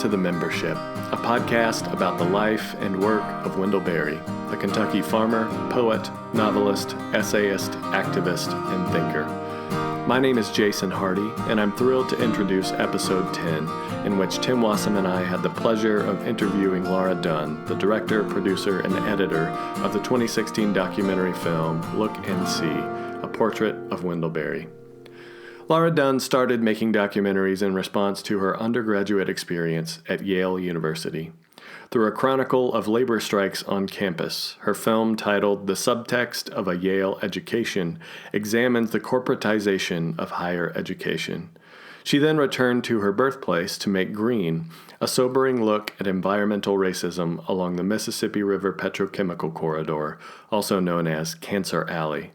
to The Membership, a podcast about the life and work of Wendell Berry, a Kentucky farmer, poet, novelist, essayist, activist, and thinker. My name is Jason Hardy, and I'm thrilled to introduce episode 10, in which Tim Wassam and I had the pleasure of interviewing Laura Dunn, the director, producer, and editor of the 2016 documentary film Look and See, a Portrait of Wendell Berry. Laura Dunn started making documentaries in response to her undergraduate experience at Yale University. Through a chronicle of labor strikes on campus, her film titled The Subtext of a Yale Education examines the corporatization of higher education. She then returned to her birthplace to make Green, a sobering look at environmental racism along the Mississippi River Petrochemical Corridor, also known as Cancer Alley.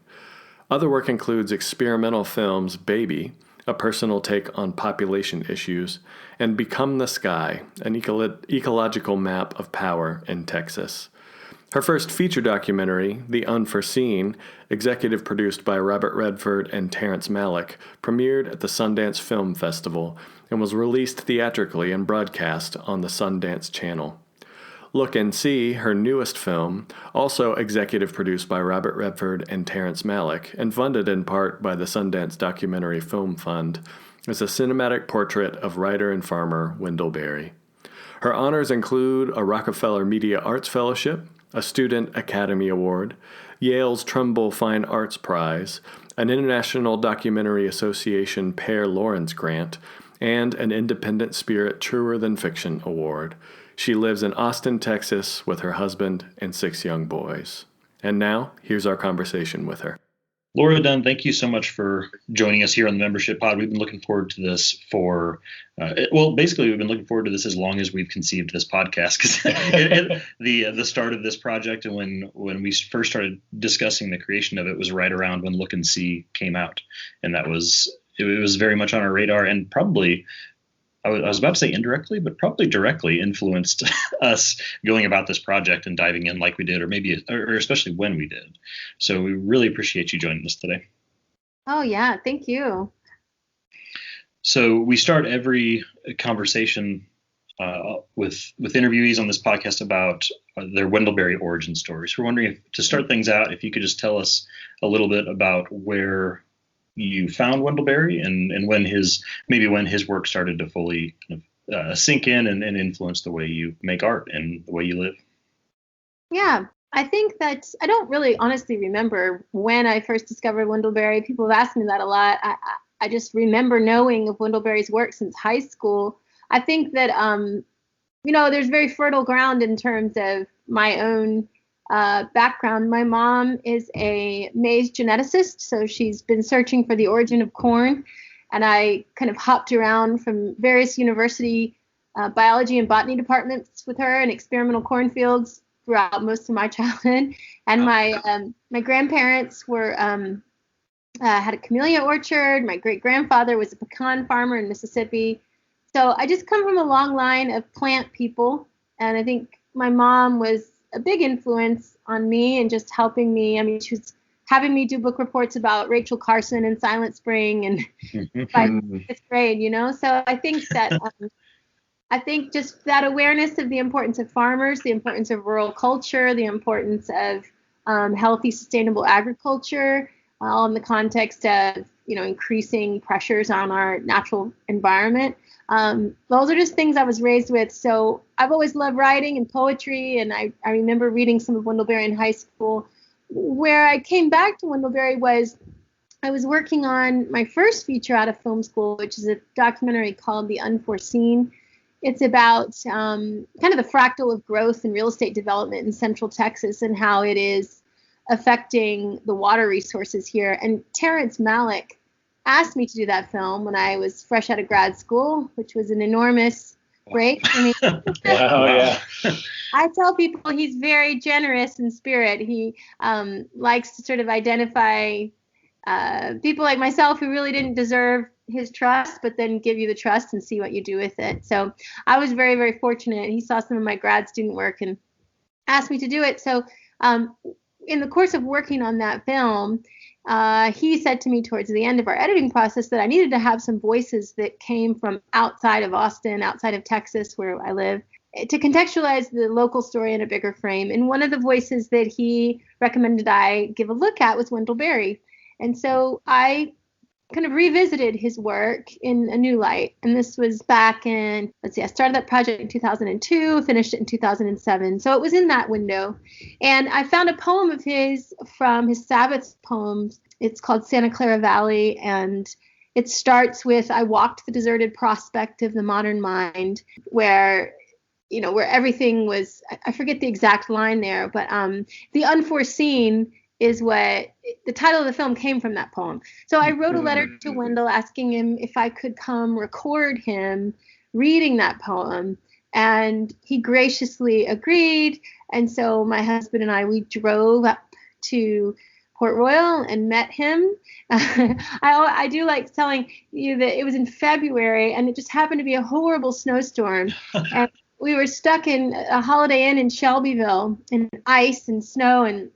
Other work includes experimental films Baby, a personal take on population issues, and Become the Sky, an ecological map of power in Texas. Her first feature documentary, The Unforeseen, executive produced by Robert Redford and Terrence Malick, premiered at the Sundance Film Festival and was released theatrically and broadcast on the Sundance Channel. Look and See, her newest film, also executive produced by Robert Redford and Terrence Malick, and funded in part by the Sundance Documentary Film Fund, is a cinematic portrait of writer and farmer Wendell Berry. Her honors include a Rockefeller Media Arts Fellowship, a Student Academy Award, Yale's Trumbull Fine Arts Prize, an International Documentary Association Per Lawrence Grant, and an Independent Spirit Truer Than Fiction Award. She lives in Austin, Texas, with her husband and 6 young boys. And now, here's our conversation with her. Laura Dunn, thank you so much for joining us here on the Membership Pod. We've been looking forward to this for, basically we've been looking forward to this as long as we've conceived this podcast, because the start of this project and when we first started discussing the creation of it was right around when Look and See came out. And it was very much on our radar and probably, I was about to say indirectly, but probably directly influenced us going about this project and diving in like we did, or especially when we did. So we really appreciate you joining us today. Oh, yeah. Thank you. So we start every conversation with interviewees on this podcast about their Wendell Berry origin stories. We're wondering to start things out, if you could just tell us a little bit about where you found Wendell Berry and when his work started to fully kind of sink in and influence the way you make art and the way you live. Yeah, I think that I don't really honestly remember when I first discovered Wendell Berry. People have asked me that a lot. I just remember knowing of Wendell Berry's work since high school. I think that, there's very fertile ground in terms of my own background. My mom is a maize geneticist, so she's been searching for the origin of corn, and I kind of hopped around from various university biology and botany departments with her in experimental cornfields throughout most of my childhood. And my grandparents were had a camellia orchard. My great grandfather was a pecan farmer in Mississippi. So I just come from a long line of plant people, and I think my mom was a big influence on me and just helping me. I mean, she was having me do book reports about Rachel Carson and Silent Spring and by 5th grade, So I think that just that awareness of the importance of farmers, the importance of rural culture, the importance of healthy, sustainable agriculture, all in the context of, increasing pressures on our natural environment. Those are just things I was raised with. So I've always loved writing and poetry. And I remember reading some of Wendell Berry in high school. Where I came back to Wendell Berry was I was working on my first feature out of film school, which is a documentary called The Unforeseen. It's about kind of the fractal of growth and real estate development in Central Texas and how it is affecting the water resources here. And Terrence Malick asked me to do that film when I was fresh out of grad school, which was an enormous break. I mean, yeah. I tell people he's very generous in spirit. He likes to sort of identify people like myself who really didn't deserve his trust, but then give you the trust and see what you do with it. So I was very, very fortunate. He saw some of my grad student work and asked me to do it. So in the course of working on that film, he said to me towards the end of our editing process that I needed to have some voices that came from outside of Austin, outside of Texas, where I live, to contextualize the local story in a bigger frame. And one of the voices that he recommended I give a look at was Wendell Berry. And so I kind of revisited his work in a new light. And this was back in, I started that project in 2002, finished it in 2007. So it was in that window. And I found a poem of his from his Sabbath poems. It's called Santa Clara Valley. And it starts with, I walked the deserted prospect of the modern mind, where everything was, I forget the exact line there, but the unforeseen is what the title of the film came from, that poem. So I wrote a letter to Wendell asking him if I could come record him reading that poem. And he graciously agreed. And so my husband and we drove up to Port Royal and met him. I do like telling you that it was in February and it just happened to be a horrible snowstorm. And we were stuck in a Holiday Inn in Shelbyville in ice and snow, and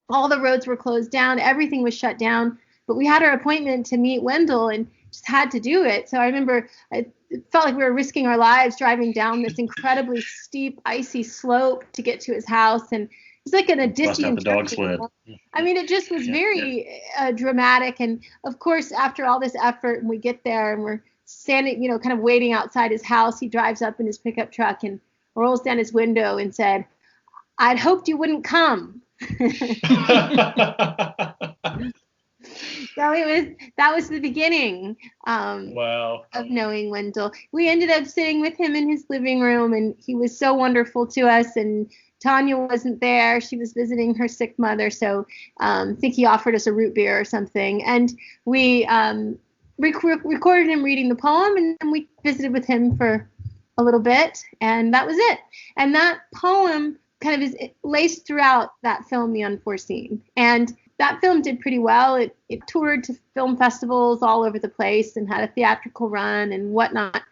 all the roads were closed down. Everything was shut down. But we had our appointment to meet Wendell and just had to do it. So I remember it felt like we were risking our lives driving down this incredibly steep, icy slope to get to his house. And it was like an Odyssean. Bust out the dog sled. I mean, it just was very dramatic. And of course, after all this effort, and we get there and we're standing, kind of waiting outside his house, he drives up in his pickup truck and rolls down his window and said, "I'd hoped you wouldn't come." So that was the beginning wow. of knowing Wendell. We ended up sitting with him in his living room, and he was so wonderful to us. And Tanya wasn't there. She was visiting her sick mother. So I think he offered us a root beer or something. And we recorded him reading the poem, and then we visited with him for a little bit. And that was it. And that poem kind of is laced throughout that film, The Unforeseen. And that film did pretty well. It toured to film festivals all over the place and had a theatrical run and whatnot.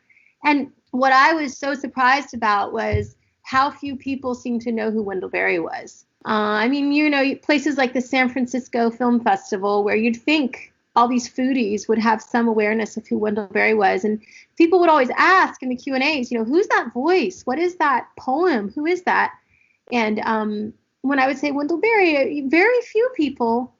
And what I was so surprised about was how few people seemed to know who Wendell Berry was. I mean, places like the San Francisco Film Festival, where you'd think all these foodies would have some awareness of who Wendell Berry was. And people would always ask in the Q&As, who's that voice? What is that poem? Who is that? And when I would say Wendell Berry, very few people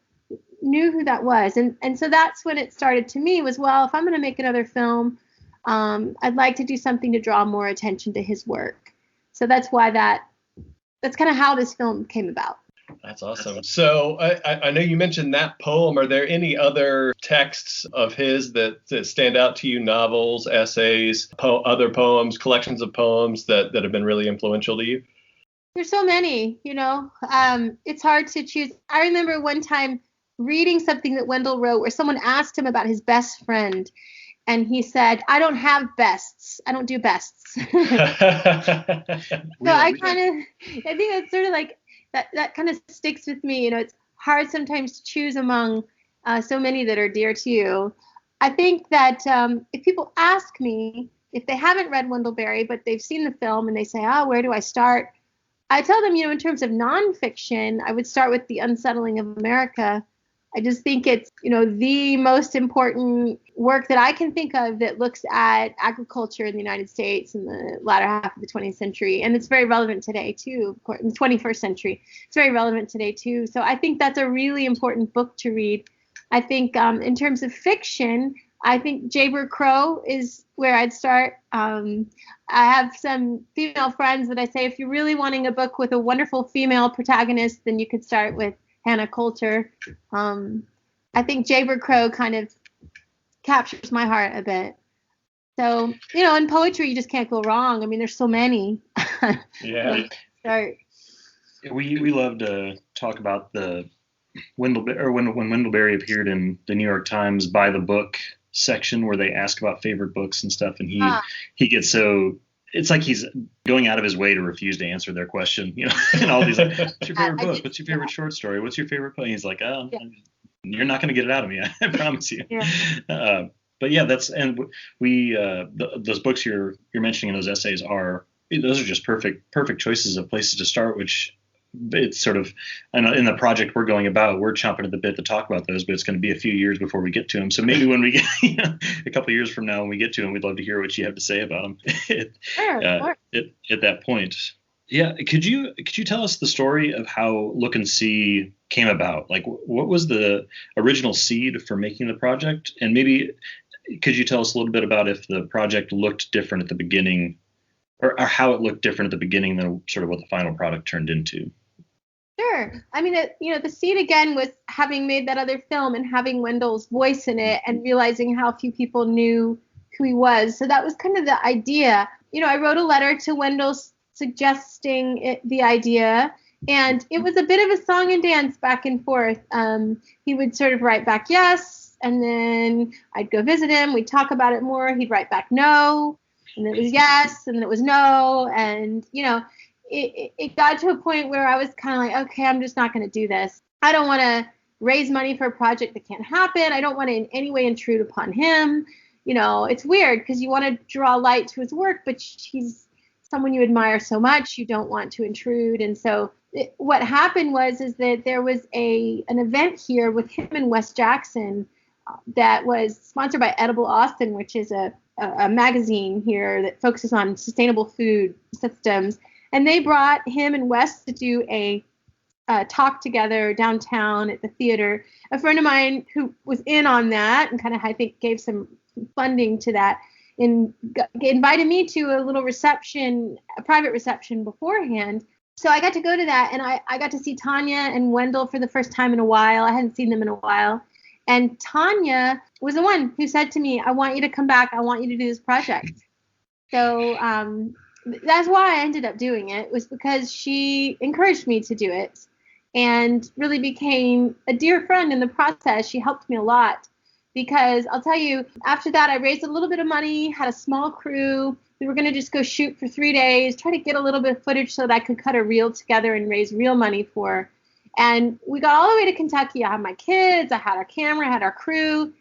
knew who that was. And so that's when it started to me was, well, if I'm going to make another film, I'd like to do something to draw more attention to his work. So that's why that's kind of how this film came about. That's awesome. So I know you mentioned that poem. Are there any other texts of his that stand out to you, novels, essays, other poems, collections of poems that have been really influential to you? There's so many, it's hard to choose. I remember one time reading something that Wendell wrote where someone asked him about his best friend. And he said, "I don't have bests. I don't do bests." So I think that's sort of like that kind of sticks with me. It's hard sometimes to choose among so many that are dear to you. I think that if people ask me, if they haven't read Wendell Berry, but they've seen the film and they say, where do I start? I tell them, in terms of nonfiction, I would start with The Unsettling of America. I just think it's, the most important work that I can think of that looks at agriculture in the United States in the latter half of the 20th century. And it's very relevant today, too, of course, in the 21st century. It's very relevant today, too. So I think that's a really important book to read. I think in terms of fiction, I think Jayber Crow is where I'd start. I have some female friends that I say, if you're really wanting a book with a wonderful female protagonist, then you could start with Hannah Coulter. I think Jayber Crow kind of captures my heart a bit. So, in poetry, you just can't go wrong. I mean, there's so many. Yeah. Start. We love to talk about the when Wendell Berry appeared in the New York Times by the book section where they ask about favorite books and stuff, and he gets so. It's like he's going out of his way to refuse to answer their question, and all these, like, what's your favorite book? What's your favorite short story? What's your favorite poem? He's like, you're not going to get it out of me. I promise you. Yeah. But yeah, those books you're mentioning in those essays those are just perfect choices of places to start, which it's sort of, in the project we're going about, we're chomping at the bit to talk about those, but it's going to be a few years before we get to them. So maybe when we get, a couple of years from now, when we get to them, we'd love to hear what you have to say about them Sure. at that point. Yeah. Could you tell us the story of how Look and See came about? Like, what was the original seed for making the project? And maybe could you tell us a little bit about if the project looked different at the beginning, or how it looked different at the beginning than sort of what the final product turned into? Sure. I mean, the seed again was having made that other film and having Wendell's voice in it and realizing how few people knew who he was. So that was kind of the idea. I wrote a letter to Wendell suggesting the idea, and it was a bit of a song and dance back and forth. He would sort of write back yes, and then I'd go visit him. We'd talk about it more. He'd write back no, and then it was yes, and then it was no, and it got to a point where I was kind of like, okay, I'm just not going to do this. I don't want to raise money for a project that can't happen. I don't want to in any way intrude upon him. It's weird because you want to draw light to his work, but he's someone you admire so much, you don't want to intrude. And so what happened is that there was an event here with him and Wes Jackson that was sponsored by Edible Austin, which is a magazine here that focuses on sustainable food systems. And they brought him and Wes to do a talk together downtown at the theater. A friend of mine who was in on that and kind of, I think, gave some funding to that, and invited me to a little reception, a private reception beforehand. So I got to go to that, and I got to see Tanya and Wendell for the first time in a while. I hadn't seen them in a while. And Tanya was the one who said to me, I want you to come back. I want you to do this project. So that's why I ended up doing it, was because she encouraged me to do it and really became a dear friend in the process. She helped me a lot. Because I'll tell you, after that, I raised a little bit of money, had a small crew. We were going to just go shoot for 3 days, try to get a little bit of footage so that I could cut a reel together and raise real money for. And we got all the way to Kentucky. I had my kids, I had our camera, I had our crew,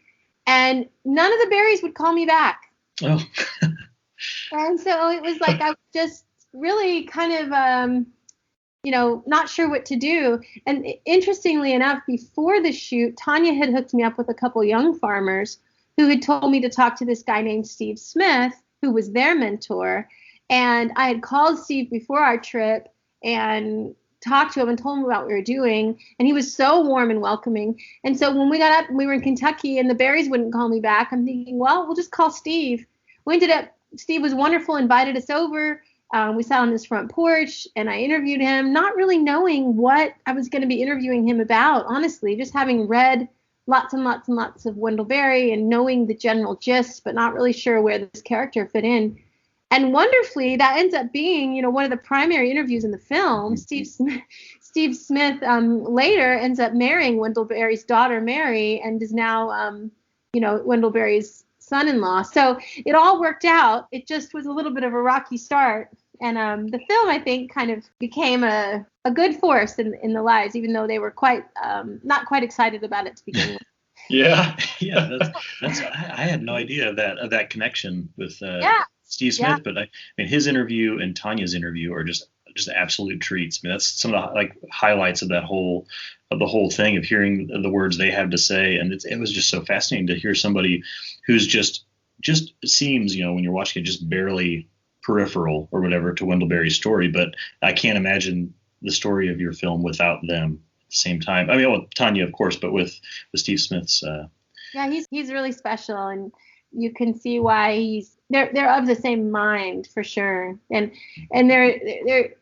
and none of the Berries would call me back. Oh. And so it was like I was just really kind of not sure what to do. And interestingly enough, before the shoot, Tanya had hooked me up with a couple young farmers who had told me to talk to this guy named Steve Smith, who was their mentor. And I had called Steve before our trip and talked to him and told him about what we were doing. And he was so warm and welcoming. And so when we got up, we were in Kentucky and the Berries wouldn't call me back. I'm thinking, well, we'll just call Steve. Steve was wonderful, invited us over. We sat on his front porch and I interviewed him, not really knowing what I was going to be interviewing him about, honestly, just having read lots and lots and lots of Wendell Berry and knowing the general gist, but not really sure where this character fit in. And wonderfully, that ends up being, one of the primary interviews in the film. Steve Smith later ends up marrying Wendell Berry's daughter, Mary, and is now, Wendell Berry's son-in-law. So it all worked out. It just was a little bit of a rocky start. And the film, I think, kind of became a good force in the lives, even though they were not quite excited about it to begin with. Yeah. That's I had no idea of that connection with Steve Smith, but I mean his interview and Tanya's interview are just absolute treats. I mean, that's some of the highlights of the whole thing, of hearing the words they have to say, and it was just so fascinating to hear somebody who's just seems, when you're watching it, just barely peripheral or whatever to Wendell Berry's story. But I can't imagine the story of your film without them at the same time. I mean, well, Tanya, of course, but with Steve Smith's. Yeah, he's really special, and you can see why they're of the same mind for sure. And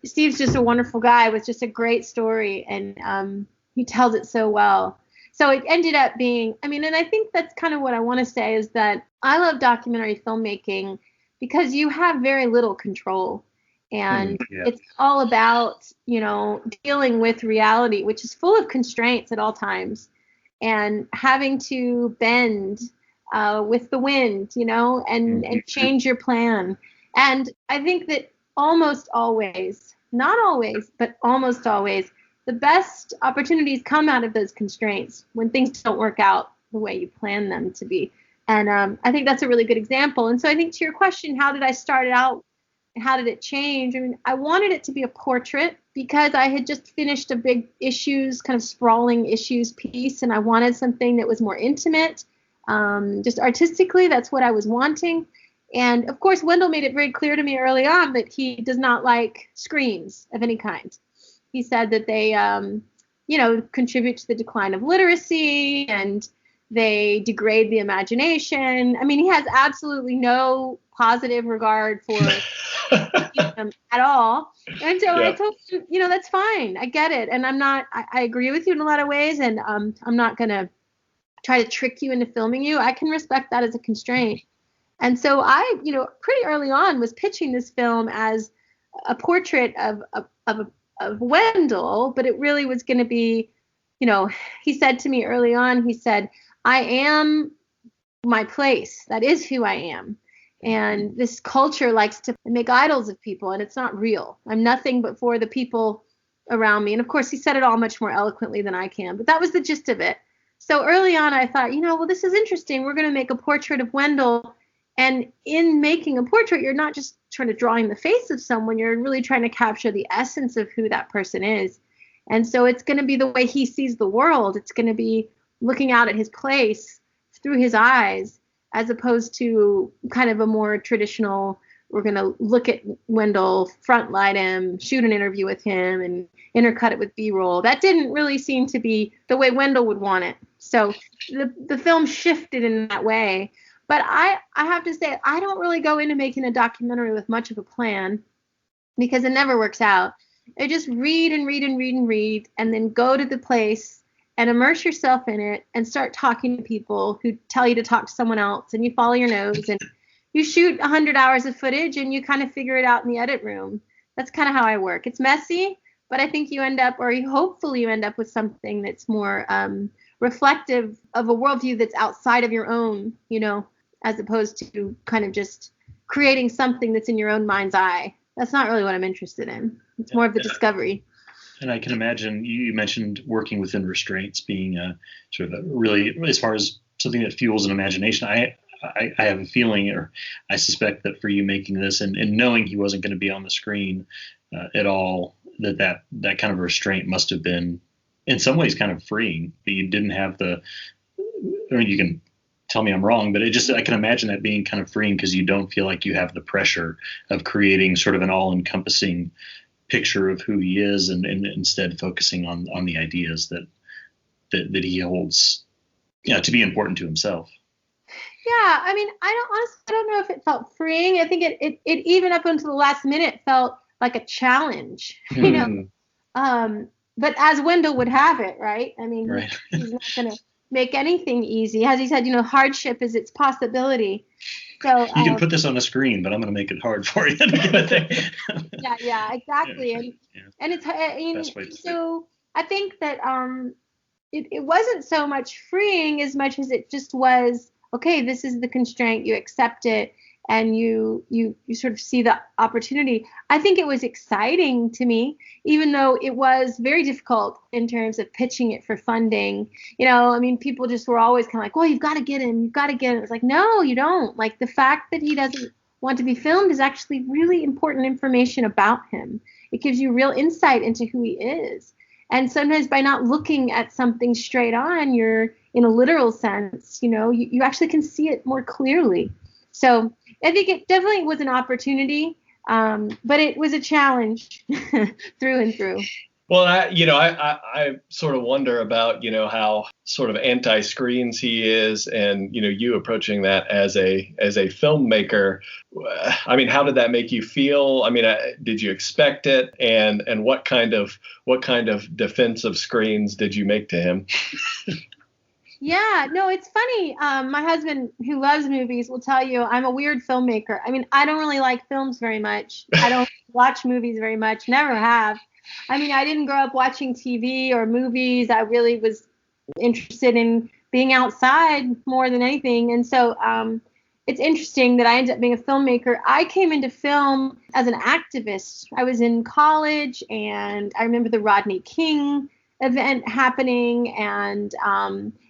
Steve's just a wonderful guy with just a great story, and he tells it so well. So it ended up being, and I think that's kind of what I want to say, is that I love documentary filmmaking because you have very little control. And it's all about, dealing with reality, which is full of constraints at all times, and having to bend with the wind, and change your plan. And I think that almost always, not always, but almost always, the best opportunities come out of those constraints when things don't work out the way you plan them to be. And I think that's a really good example. And so I think to your question, how did I start out how did it change? I mean, I wanted it to be a portrait because I had just finished a big issues, kind of sprawling issues piece, and I wanted something that was more intimate. Just artistically, that's what I was wanting. And of course, Wendell made it very clear to me early on that he does not like screens of any kind. He said that they, contribute to the decline of literacy and they degrade the imagination. I mean, he has absolutely no positive regard for them at all. And so I told him, that's fine. I get it. And I agree with you in a lot of ways. And I'm not going to try to trick you into filming you. I can respect that as a constraint. And so I, pretty early on was pitching this film as a portrait of Wendell, but it really was going to be, he said to me early on, he said, I am my place. That is who I am. And this culture likes to make idols of people, and it's not real. I'm nothing but for the people around me. And of course, he said it all much more eloquently than I can, but that was the gist of it. So early on, I thought, well, this is interesting. We're going to make a portrait of Wendell. And in making a portrait, you're not just trying to drawing the face of someone. You're really trying to capture the essence of who that person is. And so it's going to be the way he sees the world. It's going to be looking out at his place through his eyes, as opposed to kind of a more traditional, we're going to look at Wendell, front light him, shoot an interview with him, and intercut it with B-roll. That didn't really seem to be the way Wendell would want it. So the film shifted in that way. But I have to say, I don't really go into making a documentary with much of a plan because it never works out. I just read and read and read and read, and then go to the place and immerse yourself in it and start talking to people who tell you to talk to someone else, and you follow your nose and you shoot 100 hours of footage and you kind of figure it out in the edit room. That's kind of how I work. It's messy, but I think hopefully you end up with something that's more reflective of a worldview that's outside of your own, as opposed to kind of just creating something that's in your own mind's eye. That's not really what I'm interested in. It's more of the discovery. And I can imagine you mentioned working within restraints being sort of a really, as far as something that fuels an imagination. I have a feeling, or I suspect that for you making this and knowing he wasn't going to be on the screen at all, that kind of restraint must have been in some ways kind of freeing, that you didn't have you can tell me I'm wrong, but I can imagine that being kind of freeing because you don't feel like you have the pressure of creating sort of an all-encompassing picture of who he is, and instead focusing on the ideas that he holds, to be important to himself. Yeah, I mean, I don't know if it felt freeing. I think it even up until the last minute felt like a challenge, But as Wendell would have it, right? I mean, right. He's not going to make anything easy. As he said, hardship is its possibility. So you can put this on the screen, but I'm going to make it hard for you. Yeah, exactly. And it's so I think that it wasn't so much freeing as much as it just was, okay, this is the constraint, you accept it, and you sort of see the opportunity. I think it was exciting to me, even though it was very difficult in terms of pitching it for funding. People just were always kind of like, well, you've got to get him. It's like, no, you don't. Like, the fact that he doesn't want to be filmed is actually really important information about him. It gives you real insight into who he is. And sometimes by not looking at something straight on, you're in a literal sense, you actually can see it more clearly. So I think it definitely was an opportunity, but it was a challenge through and through. Well, I sort of wonder about, how sort of anti-screens he is, and, you approaching that as a filmmaker. I mean, how did that make you feel? I mean, did you expect it? And what kind of defense of screens did you make to him? Yeah, no, it's funny. My husband, who loves movies, will tell you I'm a weird filmmaker. I mean, I don't really like films very much. I don't watch movies very much, never have. I mean, I didn't grow up watching TV or movies. I really was interested in being outside more than anything. And so it's interesting that I ended up being a filmmaker. I came into film as an activist. I was in college, and I remember the Rodney King event happening, and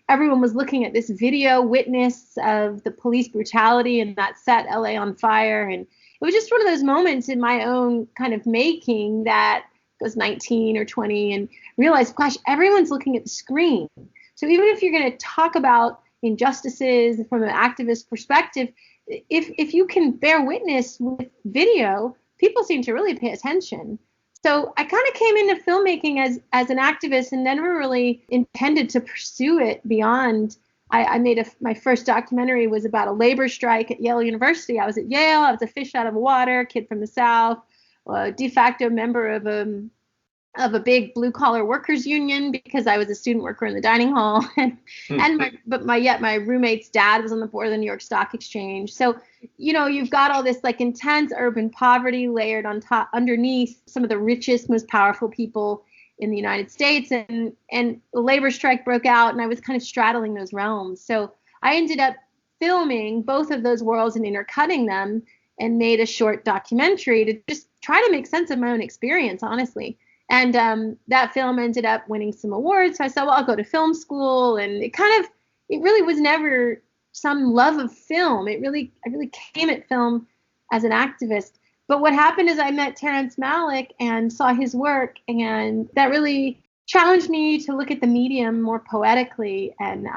everyone was looking at this video witness of the police brutality, and that set LA on fire. And was just one of those moments in my own kind of making that was 19 or 20 and realized, gosh, everyone's looking at the screen. So even if you're going to talk about injustices from an activist perspective, if you can bear witness with video, people seem to really pay attention. So I kind of came into filmmaking as an activist and never really intended to pursue it beyond. I made my first documentary was about a labor strike at Yale University. I was at Yale. I was a fish out of water, kid from the South, a de facto member of a big blue collar workers union because I was a student worker in the dining hall, but my roommate's dad was on the board of the New York Stock Exchange. So, you've got all this like intense urban poverty layered on top underneath some of the richest, most powerful people in the United States, and the labor strike broke out, and I was kind of straddling those realms. So I ended up filming both of those worlds and intercutting them, and made a short documentary to just try to make sense of my own experience, honestly. And that film ended up winning some awards. So I said, well, I'll go to film school. And it really was never some love of film. I really came at film as an activist. But what happened is I met Terrence Malick and saw his work. And that really challenged me to look at the medium more poetically. And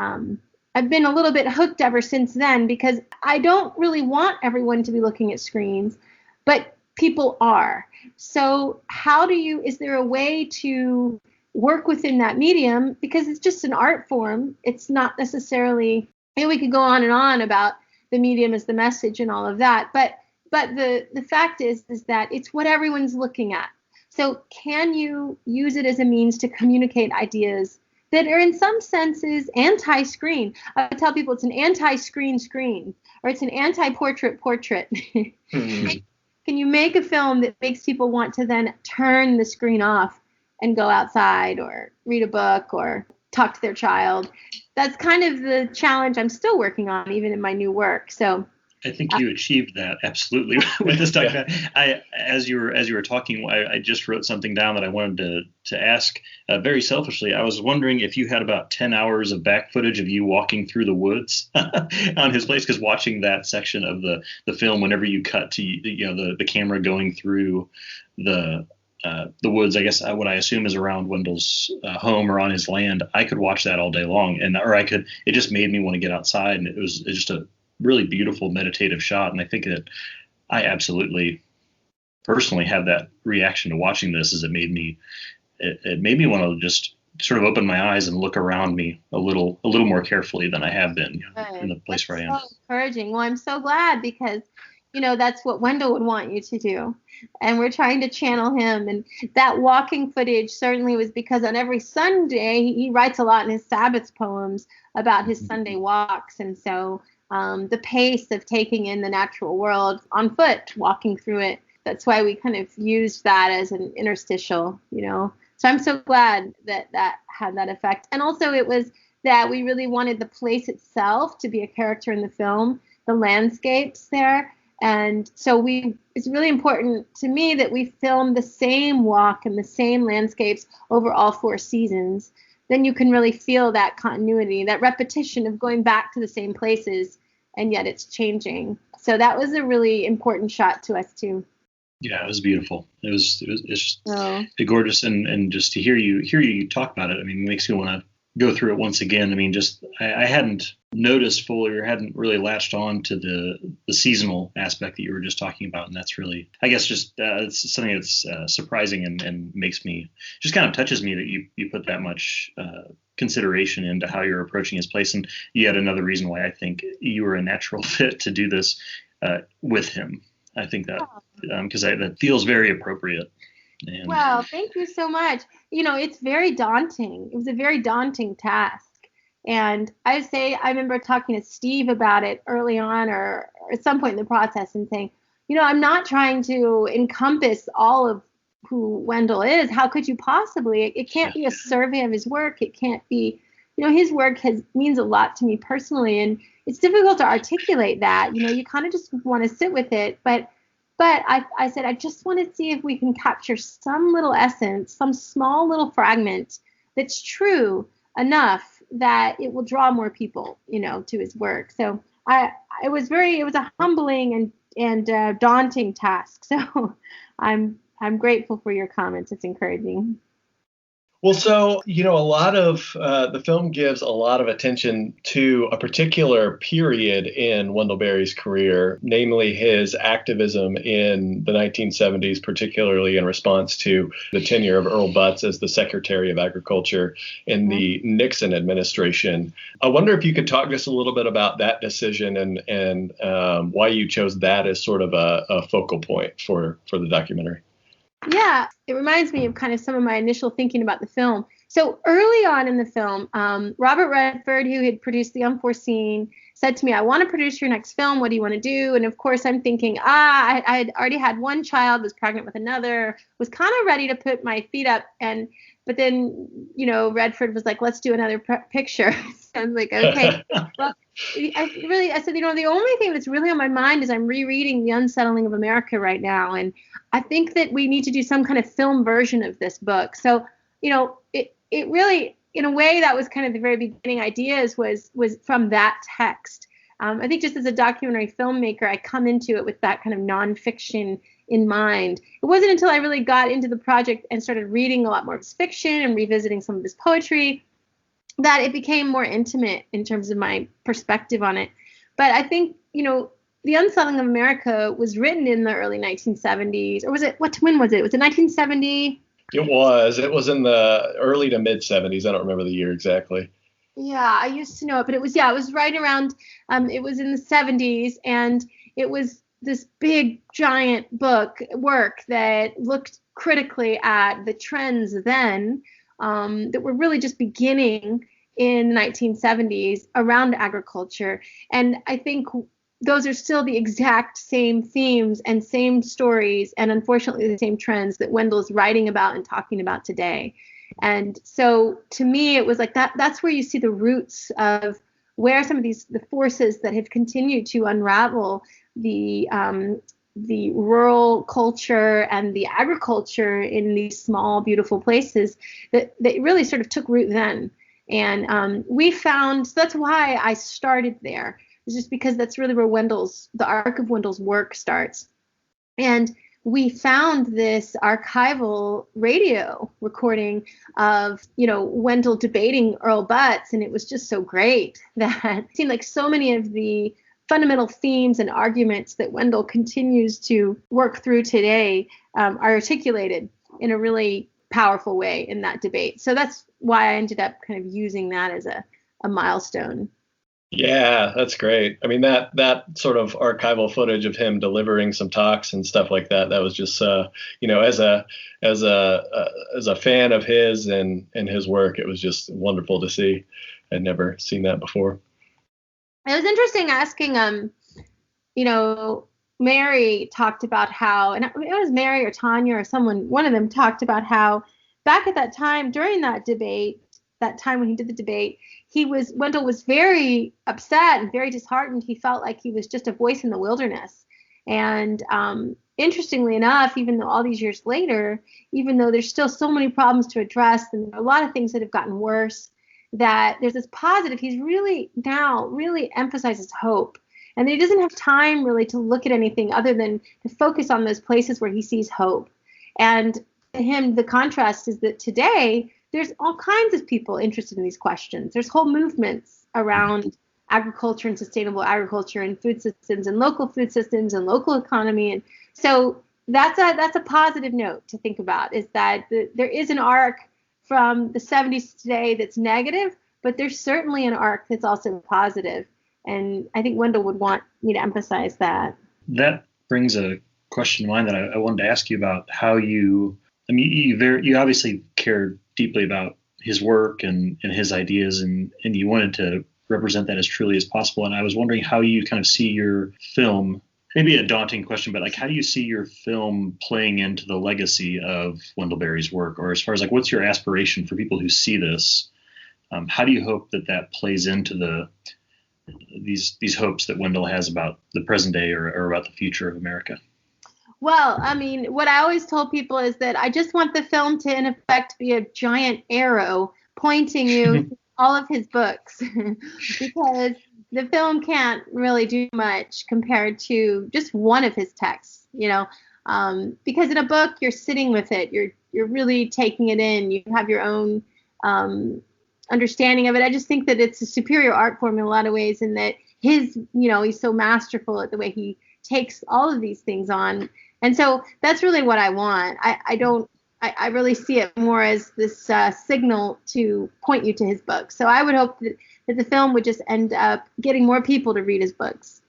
I've been a little bit hooked ever since then, because I don't really want everyone to be looking at screens, but people are. So is there a way to work within that medium? Because it's just an art form. It's not necessarily, we could go on and on about the medium as the message and all of that. But the fact is that it's what everyone's looking at. So can you use it as a means to communicate ideas that are in some senses anti-screen? I tell people it's an anti-screen screen, or it's an anti-portrait portrait. Mm-hmm. Can you make a film that makes people want to then turn the screen off and go outside or read a book or talk to their child? That's kind of the challenge I'm still working on, even in my new work. So I think you achieved that absolutely with this documentary. As you were talking, I just wrote something down that I wanted to ask very selfishly. I was wondering if you had about 10 hours of back footage of you walking through the woods on his place, because watching that section of the film, whenever you cut to the camera going through the woods, I guess what I assume is around Wendell's home or on his land, I could watch that all day long, it just made me want to get outside, and it's just a really beautiful meditative shot. And I think that I absolutely personally have that reaction to watching this, is it made me want to just sort of open my eyes and look around me a little more carefully than I have been in the place where I am. So encouraging. Well, I'm so glad, because that's what Wendell would want you to do. And we're trying to channel him. And that walking footage certainly was because on every Sunday, he writes a lot in his Sabbath poems about his Sunday walks. And so the pace of taking in the natural world on foot, walking through it, that's why we kind of used that as an interstitial, So I'm so glad that had that effect. And also it was that we really wanted the place itself to be a character in the film, the landscapes there. And so it's really important to me that we film the same walk and the same landscapes over all 4 seasons. Then you can really feel that continuity, that repetition of going back to the same places, and yet it's changing. So that was a really important shot to us too. Yeah, it was beautiful. It's just gorgeous, and just to hear you talk about it, I mean, it makes me want to go through it once again. I mean, I hadn't noticed fully, or hadn't really latched on to the seasonal aspect that you were just talking about, and that's really, I guess, just it's something that's surprising and makes me, just kind of touches me that you put that much consideration into how you're approaching his place. And yet another reason why I think you were a natural fit to do this with him. I think that because that feels very appropriate. And, well, thank you so much. It's very daunting. It was a very daunting task. And I remember talking to Steve about it early on, or at some point in the process, and saying, I'm not trying to encompass all of who Wendell is. How could you possibly? It can't be a survey of his work. It can't be, his work means a lot to me personally, and it's difficult to articulate that. You kind of just want to sit with it. But I said, I just want to see if we can capture some little essence, some small little fragment that's true enough that it will draw more people, to his work. So it was a humbling daunting task. So I'm grateful for your comments. It's encouraging. Well, so, a lot of the film gives a lot of attention to a particular period in Wendell Berry's career, namely his activism in the 1970s, particularly in response to the tenure of Earl Butz as the Secretary of Agriculture in the Nixon administration. I wonder if you could talk just a little bit about that decision and why you chose that as sort of a focal point for the documentary. Yeah, it reminds me of kind of some of my initial thinking about the film. So early on in the film, Robert Redford, who had produced The Unforeseen, said to me, I want to produce your next film. What do you want to do? And of course, I'm thinking, I had already had one child, was pregnant with another, was kind of ready to put my feet up. But then, Redford was like, let's do another picture. So I was like, okay. Well, I said, the only thing that's really on my mind is I'm rereading The Unsettling of America right now. And I think that we need to do some kind of film version of this book. So, it really, in a way, that was kind of the very beginning ideas was from that text. I think just as a documentary filmmaker, I come into it with that kind of nonfiction in mind. It wasn't until I really got into the project and started reading a lot more of his fiction and revisiting some of his poetry that it became more intimate in terms of my perspective on it. But I think, The Unsettling of America was written in the early 1970s, or when was it? Was it 1970? It was in the early to mid 70s. I don't remember the year exactly. Yeah, I used to know it, but it was right around, it was in the 70s, and it was this big, giant work that looked critically at the trends then that were really just beginning in the 1970s around agriculture. And I think those are still the exact same themes and same stories, and unfortunately the same trends that Wendell's writing about and talking about today. And so to me, it was like that's where you see the roots of where some of the forces that have continued to unravel the rural culture and the agriculture in these small, beautiful places that really sort of took root then. And we found, so that's why I started there. It's just because that's really where the arc of Wendell's work starts. And we found this archival radio recording of, Wendell debating Earl Butz, and it was just so great that it seemed like so many of the fundamental themes and arguments that Wendell continues to work through today are articulated in a really powerful way in that debate. So that's why I ended up kind of using that as a milestone. Yeah, that's great. I mean, that sort of archival footage of him delivering some talks and stuff like that was just, as a fan of his and his work, it was just wonderful to see. I'd never seen that before. It was interesting asking, Mary talked about how, and it was Mary or Tanya or someone, one of them talked about how back at that time during that debate, that time when he did the debate, Wendell was very upset and very disheartened. He felt like he was just a voice in the wilderness. And interestingly enough, even though all these years later, even though there's still so many problems to address and a lot of things that have gotten worse, that there's this positive. He's really emphasizes hope. And he doesn't have time really to look at anything other than to focus on those places where he sees hope. And to him, the contrast is that today, there's all kinds of people interested in these questions. There's whole movements around agriculture and sustainable agriculture and food systems and local food systems and local economy. And so that's a positive note to think about, is that there is an arc from the 70s today that's negative, but there's certainly an arc that's also positive. And I think Wendell would want me to emphasize that. That brings a question to mind that I wanted to ask you about how you obviously cared deeply about his work and his ideas, and you wanted to represent that as truly as possible. And I was wondering how you kind of see your film, maybe a daunting question, but like, how do you see your film playing into the legacy of Wendell Berry's work? Or as far as like, what's your aspiration for people who see this? How do you hope that plays into these hopes that Wendell has about the present day or about the future of America? Well, I mean, what I always told people is that I just want the film to, in effect, be a giant arrow pointing you to all of his books. Because, the film can't really do much compared to just one of his texts, because in a book you're sitting with it, you're really taking it in, you have your own understanding of it. I just think that it's a superior art form in a lot of ways, and that he's so masterful at the way he takes all of these things on. And so that's really what I want. I really see it more as this signal to point you to his books. So I would hope that the film would just end up getting more people to read his books.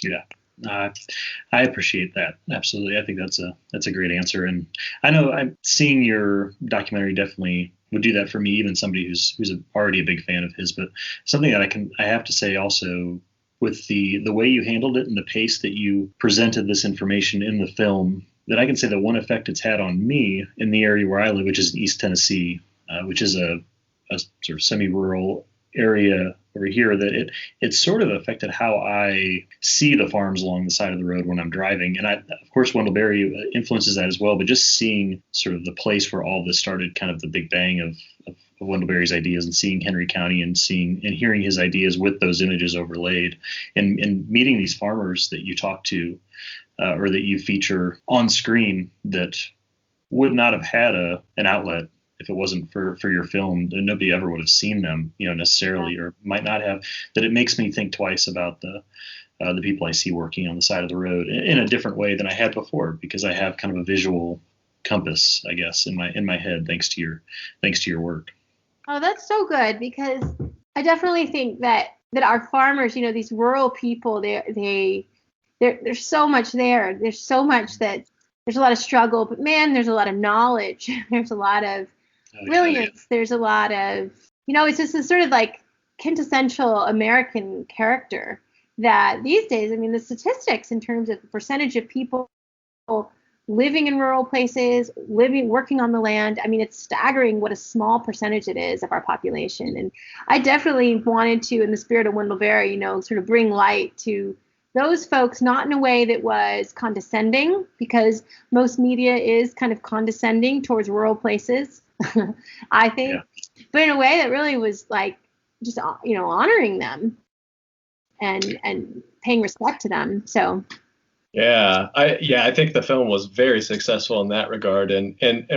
Yeah. I appreciate that. Absolutely. I think that's a great answer. And I know I'm seeing your documentary definitely would do that for me, even somebody who's already a big fan of his. But something that I have to say also, with the way you handled it and the pace that you presented this information in the film, that I can say that one effect it's had on me in the area where I live, which is in East Tennessee, which is a sort of semi-rural area over here, that it sort of affected how I see the farms along the side of the road when I'm driving. And of course, Wendell Berry influences that as well, but just seeing sort of the place where all this started, kind of the big bang of Wendell Berry's ideas, and seeing Henry County and seeing and hearing his ideas with those images overlaid, and meeting these farmers that you talk to, or that you feature on screen, that would not have had an outlet if it wasn't for your film. Nobody ever would have seen them, necessarily, or might not have. That it makes me think twice about the people I see working on the side of the road in a different way than I had before, because I have kind of a visual compass, I guess, in my head, thanks to your work. Oh, that's so good, because I definitely think that our farmers, these rural people, there's so much there. There's so much there's a lot of struggle, but man, there's a lot of knowledge. There's a lot of brilliance. Yeah. There's a lot of, it's just a sort of like quintessential American character that these days, the statistics in terms of the percentage of people living in rural places, working on the land, it's staggering what a small percentage it is of our population. And I definitely wanted to, in the spirit of Wendell Berry, sort of bring light to those folks, not in a way that was condescending, because most media is kind of condescending towards rural places, I think, but in a way that really was like just, honoring them and paying respect to them. So. I think the film was very successful in that regard. And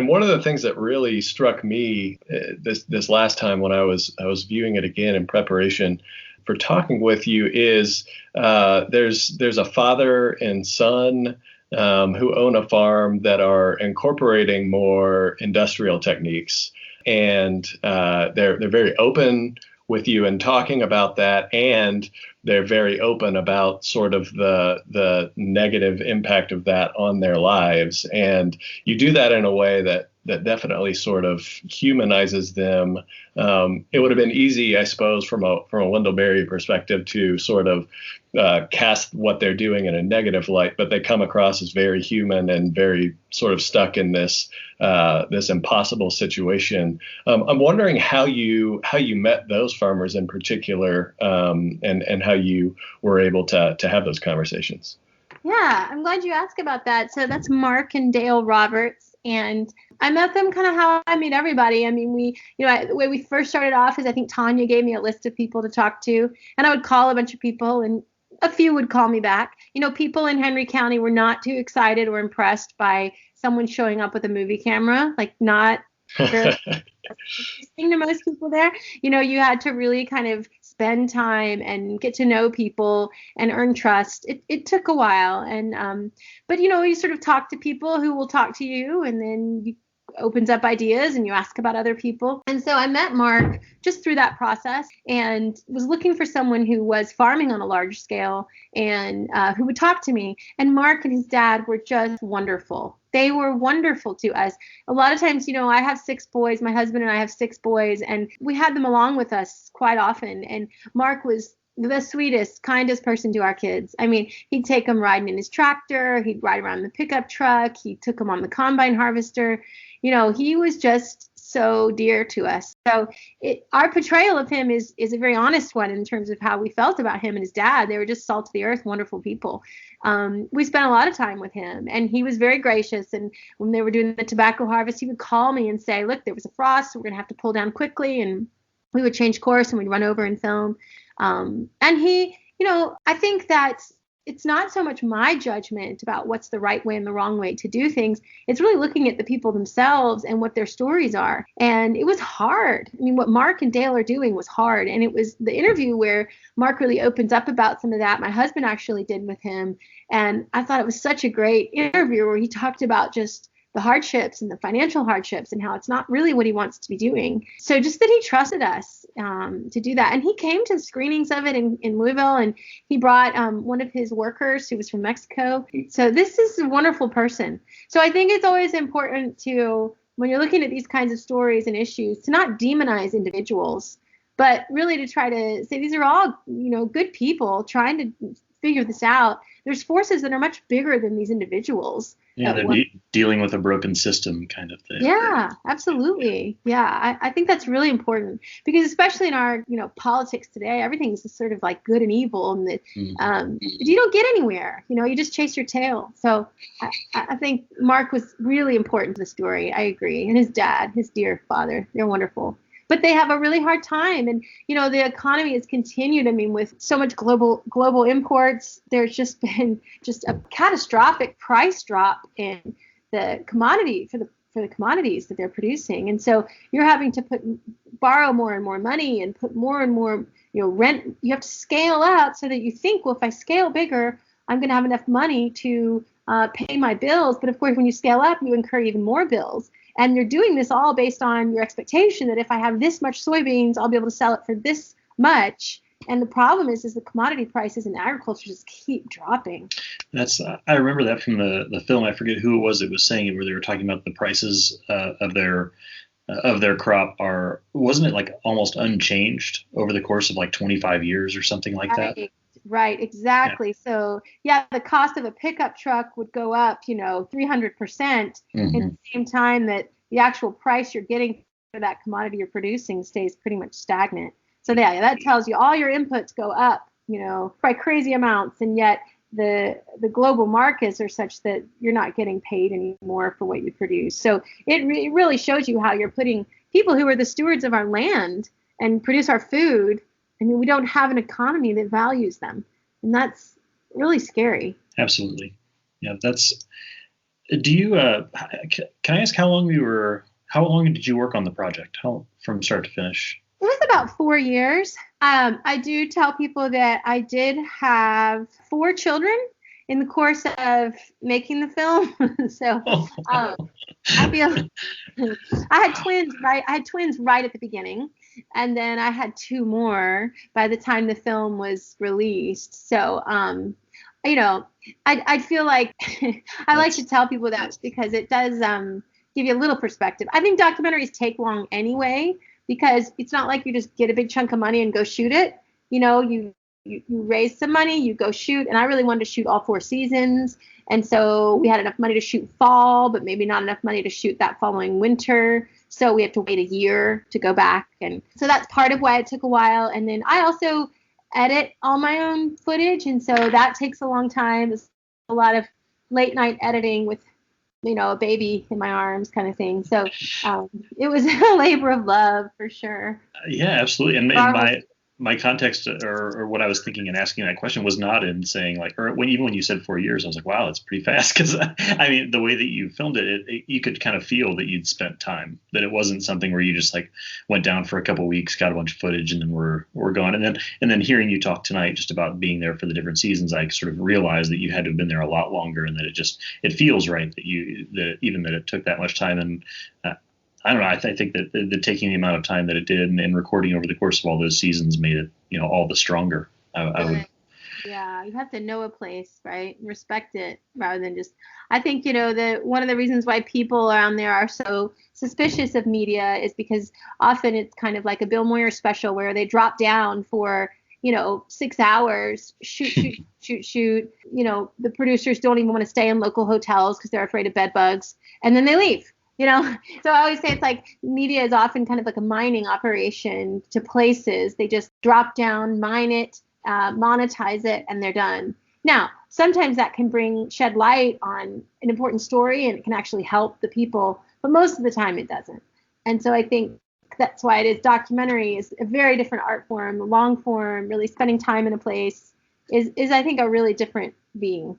one of the things that really struck me this last time when I was viewing it again in preparation for talking with you is there's a father and son who own a farm that are incorporating more industrial techniques, and they're very open with you and talking about that, and they're very open about sort of the negative impact of that on their lives. And you do that in a way that definitely sort of humanizes them. It would have been easy, I suppose, from a Wendell Berry perspective to sort of cast what they're doing in a negative light, but they come across as very human and very sort of stuck in this impossible situation. I'm wondering how you met those farmers in particular, and how you were able to have those conversations. Yeah, I'm glad you asked about that. So that's Mark and Dale Roberts. And I met them kind of how I meet everybody. We, the way we first started off is I think Tanya gave me a list of people to talk to, and I would call a bunch of people, and a few would call me back. People in Henry County were not too excited or impressed by someone showing up with a movie camera, like not the thing to most people there. You had to really kind of spend time and get to know people and earn trust. It took a while. And, but you sort of talk to people who will talk to you, and then you opens up ideas and you ask about other people. And so I met Mark just through that process, and was looking for someone who was farming on a large scale and who would talk to me. And Mark and his dad were just wonderful. They were wonderful to us. A lot of times, I have 6 boys. My husband and I have 6 boys, and we had them along with us quite often. And Mark was the sweetest, kindest person to our kids. He'd take them riding in his tractor. He'd ride around in the pickup truck. He took them on the combine harvester. He was just so dear to us. So our portrayal of him is a very honest one in terms of how we felt about him and his dad. They were just salt of the earth, wonderful people. We spent a lot of time with him, and he was very gracious. And when they were doing the tobacco harvest, he would call me and say, look, there was a frost, so we're going to have to pull down quickly. And we would change course and we'd run over and film. And he I think that it's not so much my judgment about what's the right way and the wrong way to do things. It's really looking at the people themselves and what their stories are. And it was hard. I mean, what Mark and Dale are doing was hard. And it was the interview where Mark really opens up about some of that. My husband actually did with him. And I thought it was such a great interview where he talked about just the hardships and the financial hardships and how it's not really what he wants to be doing. So just that he trusted us to do that. And he came to screenings of it in Louisville, and he brought one of his workers who was from Mexico. So this is a wonderful person. So I think it's always important to, when you're looking at these kinds of stories and issues, to not demonize individuals, but really to try to say these are all, good people trying to figure this out. There's forces that are much bigger than these individuals. Yeah, they're dealing with a broken system kind of thing. Yeah, absolutely. Yeah, I think that's really important because especially in our, politics today, everything's just sort of like good and evil, and that you don't get anywhere. You just chase your tail. So I think Mark was really important to the story. I agree. And his dad, his dear father, they're wonderful. But they have a really hard time. And, the economy has continued. I mean, with so much global imports, there's just been just a catastrophic price drop in the commodity for the commodities that they're producing. And so you're having to borrow more and more money and put more and more, rent. You have to scale out so that you think, well, if I scale bigger, I'm going to have enough money to pay my bills. But of course, when you scale up, you incur even more bills. And you're doing this all based on your expectation that if I have this much soybeans, I'll be able to sell it for this much. And the problem is the commodity prices in agriculture just keep dropping. I remember that from the film. I forget who it was that was saying it, where they were talking about the prices of their crop wasn't it like almost unchanged over the course of like 25 years or something like that? Right, exactly. Yeah. So, the cost of a pickup truck would go up, 300% at the same time that the actual price you're getting for that commodity you're producing stays pretty much stagnant. So, that tells you all your inputs go up, by crazy amounts, and yet the global markets are such that you're not getting paid anymore for what you produce. So, it really shows you how you're putting people who are the stewards of our land and produce our food. I mean, we don't have an economy that values them, and that's really scary. Absolutely. Yeah, do you, can I ask how long did you work on the project? From start to finish? It was about 4 years. I do tell people that I did have 4 children in the course of making the film. So I had twins, right? I had twins right at the beginning. And then I had 2 more by the time the film was released. So, I feel like I like to tell people that because it does give you a little perspective. I think documentaries take long anyway, because it's not like you just get a big chunk of money and go shoot it. You raise some money, you go shoot. And I really wanted to shoot all 4 seasons. And so we had enough money to shoot fall, but maybe not enough money to shoot that following winter. So we have to wait a year to go back. And so that's part of why it took a while. And then I also edit all my own footage. And so that takes a long time. It's a lot of late night editing with, a baby in my arms kind of thing. So it was a labor of love for sure. Yeah, absolutely. And my context or what I was thinking in asking that question was not in saying even when you said 4 years, I was like, wow, that's pretty fast. Because I mean, the way that you filmed it, you could kind of feel that you'd spent time, that it wasn't something where you just went down for a couple of weeks, got a bunch of footage, and then we're gone. And then hearing you talk tonight just about being there for the different seasons, I sort of realized that you had to have been there a lot longer, and that it feels right that even that it took that much time. And I don't know. I think that the taking the amount of time that it did and recording over the course of all those seasons made it, all the stronger. I would. Yeah, you have to know a place, right? Respect it rather than just. I think one of the reasons why people around there are so suspicious of media is because often it's kind of like a Bill Moyer special where they drop down for 6 hours, shoot. The producers don't even want to stay in local hotels because they're afraid of bed bugs, and then they leave. So I always say it's like media is often kind of like a mining operation to places. They just drop down, mine it, monetize it, and they're done. Now, sometimes that can shed light on an important story and it can actually help the people, but most of the time it doesn't. And so I think that's why documentary is a very different art form, long form, really spending time in a place, is I think a really different being,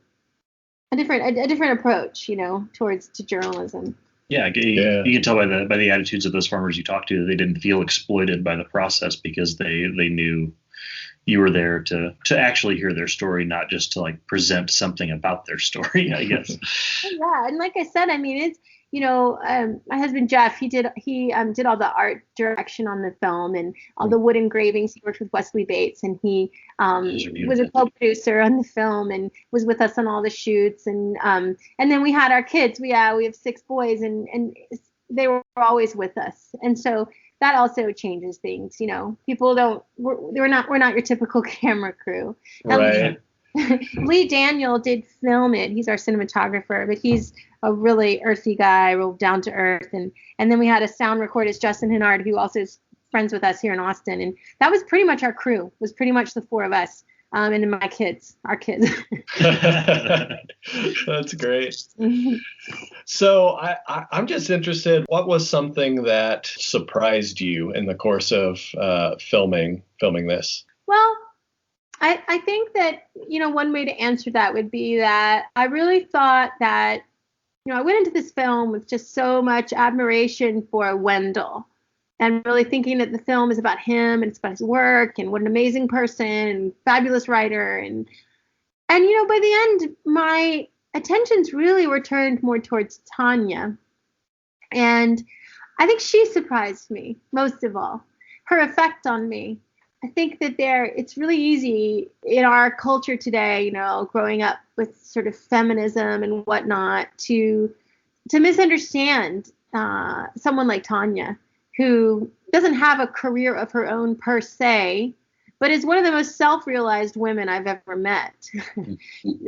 a different approach, towards to journalism. Yeah, you can tell by the attitudes of those farmers you talked to, they didn't feel exploited by the process because they knew you were there to actually hear their story, not just to like present something about their story, I guess. Yeah, and like I said, I mean, it's my husband Jeff, he did all the art direction on the film and all the wood engravings. He worked with Wesley Bates, and he was a co-producer on the film and was with us on all the shoots. And then we had our kids. We have 6 boys, and they were always with us. And so that also changes things. People we're not your typical camera crew. Right. Lee Daniel did film it. He's our cinematographer, but he's a really earthy guy, real down to earth. And then we had a sound recordist, Justin Hennard, who also is friends with us here in Austin. And that was pretty much our crew, was pretty much the 4 of us. And then our kids. That's great. So I'm just interested, what was something that surprised you in the course of filming this? Well, I think that, one way to answer that would be that I really thought that, I went into this film with just so much admiration for Wendell, and really thinking that the film is about him and it's about his work and what an amazing person and fabulous writer. And by the end, my attentions really were turned more towards Tanya. And I think she surprised me most of all, her effect on me. I think that it's really easy in our culture today, growing up with sort of feminism and whatnot, to misunderstand someone like Tanya, who doesn't have a career of her own per se, but is one of the most self-realized women I've ever met.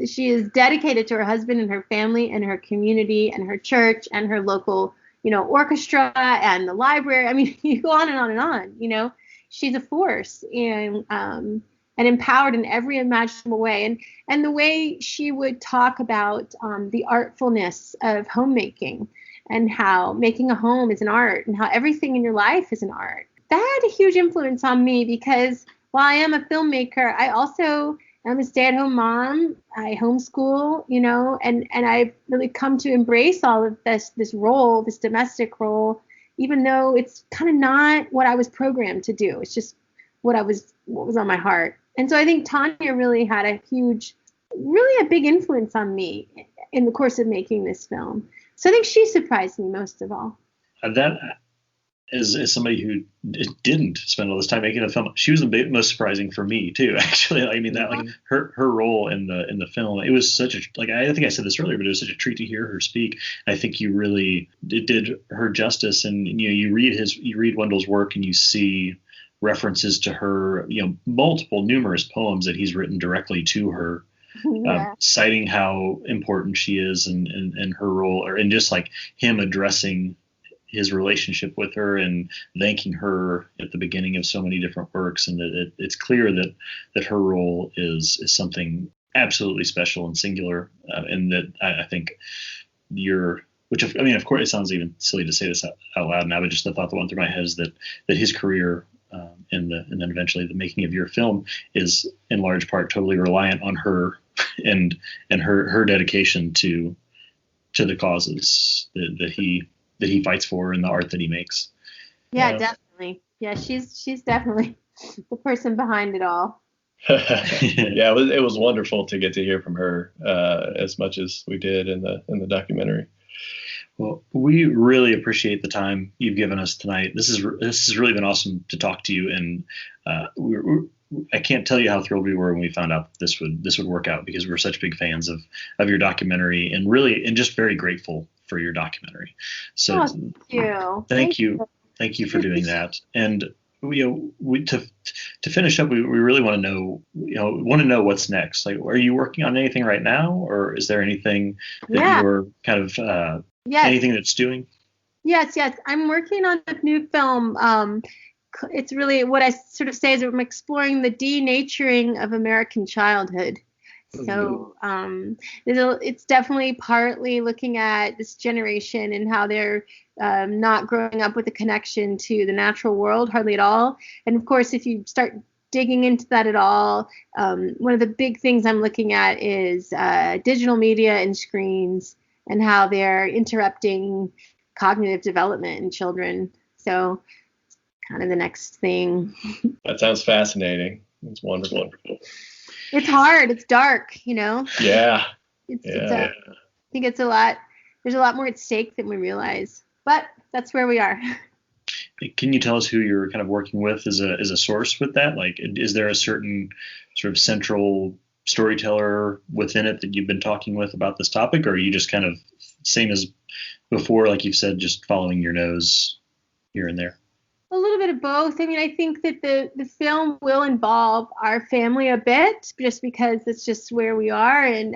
She is dedicated to her husband and her family and her community and her church and her local, orchestra and the library. I mean, you go on and on and on, She's a force and empowered in every imaginable way. And the way she would talk about the artfulness of homemaking and how making a home is an art and how everything in your life is an art. That had a huge influence on me because while I am a filmmaker, I also am a stay-at-home mom. I homeschool, and I've really come to embrace all of this role, this domestic role, even though it's kind of not what I was programmed to do. It's just what was on my heart. And so I think Tanya really had a big influence on me in the course of making this film. So I think she surprised me most of all. That as somebody who didn't spend all this time making a film, she was the most surprising for me too. Actually, I mean that like her role in the film, it was such a I think I said this earlier, but it was such a treat to hear her speak. I think you really did her justice, and you read Wendell's work and you see references to her, numerous poems that he's written directly to her. Citing how important she is and her role, and just like him addressing his relationship with her and thanking her at the beginning of so many different works. And that it's clear that her role is something absolutely special and singular. And that I think of course it sounds even silly to say this out loud now, but just the thought that went through my head is that his career and then eventually the making of your film is in large part totally reliant on her and her dedication to the causes that he fights for and the art that he makes. Yeah, definitely. Yeah, she's definitely the person behind it all. Yeah, it was wonderful to get to hear from her as much as we did in the documentary. Well, we really appreciate the time you've given us tonight. This has really been awesome to talk to you, and I can't tell you how thrilled we were when we found out this would work out, because we're such big fans of your documentary, and just very grateful for your documentary. So thank you. Thank you for doing that. And to finish up, we really want to know what's next. Like, are you working on anything right now, or is there anything that you're kind of anything that's doing? Yes. I'm working on a new film. It's really what I sort of say is I'm exploring the denaturing of American childhood. So it's definitely partly looking at this generation and how they're not growing up with a connection to the natural world hardly at all. And of course, if you start digging into that at all. One of the big things I'm looking at is digital media and screens and how they're interrupting cognitive development in children. So kind of the next thing. That sounds fascinating. It's wonderful. It's hard. It's dark, you know? Yeah. I think it's a lot. There's a lot more at stake than we realize, but that's where we are. Can you tell us who you're kind of working with as a source with that? Like, is there a certain sort of central storyteller within it that you've been talking with about this topic, or are you just kind of same as before, like you've said, just following your nose here and there? A little bit of both. I mean, I think that the film will involve our family a bit, just because it's just where we are, and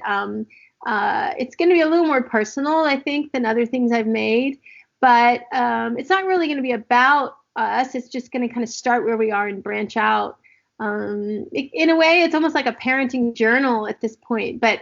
it's going to be a little more personal, I think, than other things I've made. But it's not really going to be about us. It's just going to kind of start where we are and branch out. In a way, it's almost like a parenting journal at this point. But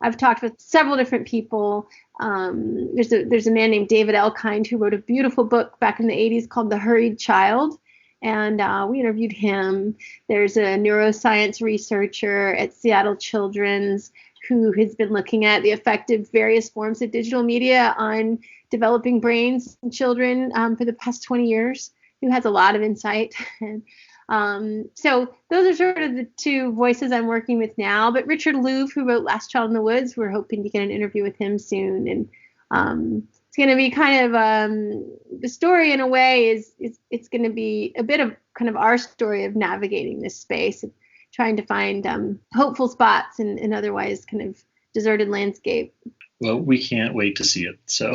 I've talked with several different people. There's a man named David Elkind who wrote a beautiful book back in the 80s called The Hurried Child. And we interviewed him. There's a neuroscience researcher at Seattle Children's who has been looking at the effect of various forms of digital media on developing brains in children for the past 20 years, who has a lot of insight. So those are sort of the two voices I'm working with now. But Richard Louv, who wrote Last Child in the Woods, we're hoping to get an interview with him soon. And it's going to be kind of the story in a way is it's going to be a bit of kind of our story of navigating this space, of trying to find hopeful spots in otherwise kind of deserted landscape. Well, we can't wait to see it. So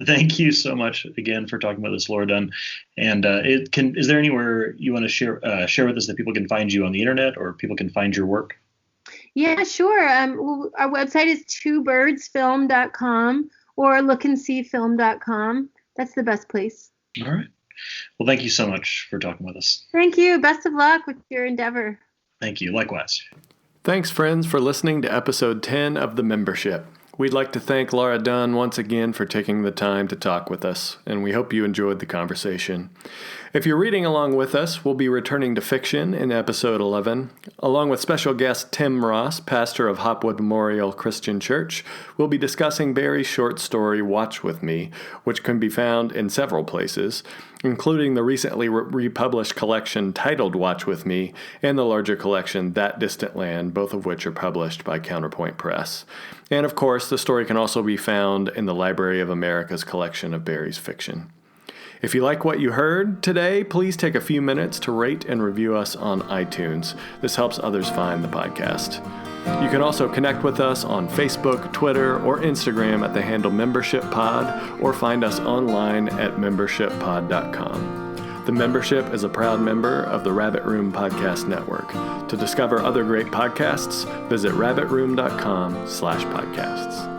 thank you so much again for talking about this, Laura Dunn. And is there anywhere you want to share with us that people can find you on the internet, or people can find your work? Yeah, sure. Our website is twobirdsfilm.com or lookandseefilm.com. That's the best place. All right. Well, thank you so much for talking with us. Thank you. Best of luck with your endeavor. Thank you. Likewise. Thanks, friends, for listening to episode 10 of The Membership. We'd like to thank Laura Dunn once again for taking the time to talk with us, and we hope you enjoyed the conversation. If you're reading along with us, we'll be returning to fiction in episode 11. Along with special guest Tim Ross, pastor of Hopwood Memorial Christian Church, we'll be discussing Berry's short story Watch With Me, which can be found in several places, including the recently republished collection titled Watch With Me and the larger collection That Distant Land, both of which are published by Counterpoint Press. And of course, the story can also be found in the Library of America's collection of Berry's fiction. If you like what you heard today, please take a few minutes to rate and review us on iTunes. This helps others find the podcast. You can also connect with us on Facebook, Twitter, or Instagram at the handle MembershipPod, or find us online at membershippod.com. The Membership is a proud member of the Rabbit Room Podcast Network. To discover other great podcasts, visit rabbitroom.com/podcasts.